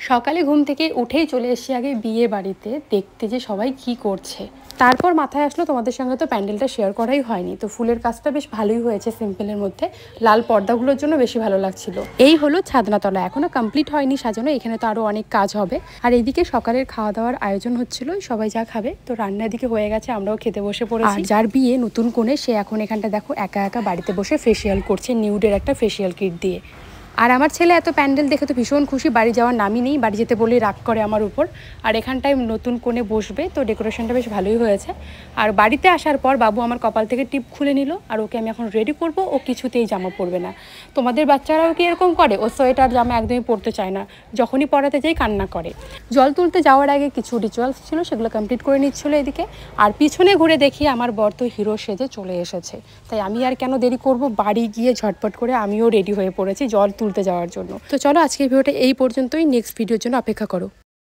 সকালে ঘুম থেকে উঠেই চলে এসেছি আগে বিয়ে বাড়িতে দেখতে যে সবাই কি করছে। তারপর মাথায় আসলো তোমাদের সঙ্গে তো প্যান্ডেলটা শেয়ার করাই হয়নি, তো ফুলের কাজটা বেশ ভালোই হয়েছে সিম্পলের মধ্যে, লাল পর্দাগুলোর জন্য বেশি ভালো লাগছিল। এই হলো ছাদনাতলা, এখনো কমপ্লিট হয়নি সাজানো, এখানে তো আরো অনেক কাজ হবে। আর এইদিকে সকালের খাওয়া দাওয়ার আয়োজন হচ্ছিল, সবাই যা খাবে তো রান্নার দিকে হয়ে গেছে, আমরাও খেতে বসে পড়েছি। যার বিয়ে নতুন কোণে সে এখন এখানটা দেখো একা একা বাড়িতে বসে ফেসিয়াল করছে নিউডের একটা ফেসিয়াল কিট দিয়ে। আর আমার ছেলে এত প্যান্ডেল দেখে তো ভীষণ খুশি, বাড়ি যাওয়ার নামই নেই, বাড়ি যেতে বলেই রাগ করে আমার উপর। আর এখানটায় নতুন কোণে বসবে, তো ডেকোরেশনটা বেশ ভালোই হয়েছে। আর বাড়িতে আসার পর বাবু আমার কপাল থেকে টিপ খুলে নিল, আর ওকে আমি এখন রেডি করব, ও কিছুতেই জামা পরবে না। তোমাদের বাচ্চারাও কি এরকম করে? ও সোয়েটার জামা একদমই পরতে চায় না, যখনই পরাতে যাই কান্না করে। জল তুলতে যাওয়ার আগে কিছু রিচুয়ালস ছিল, সেগুলো কমপ্লিট করে নিচ্ছিল এদিকে। আর পিছনে ঘুরে দেখি আমার বর তো হিরো সেজে চলে এসেছে, তাই আমি আর কেন দেরি করব, বাড়ি গিয়ে ঝটপট করে আমিও রেডি হয়ে পড়েছি জল তুলতে যাওয়ার জন্য। তো চলো আজকের ভিডিওটা এই পর্যন্তই, নেক্সট ভিডিওর জন্য অপেক্ষা করো।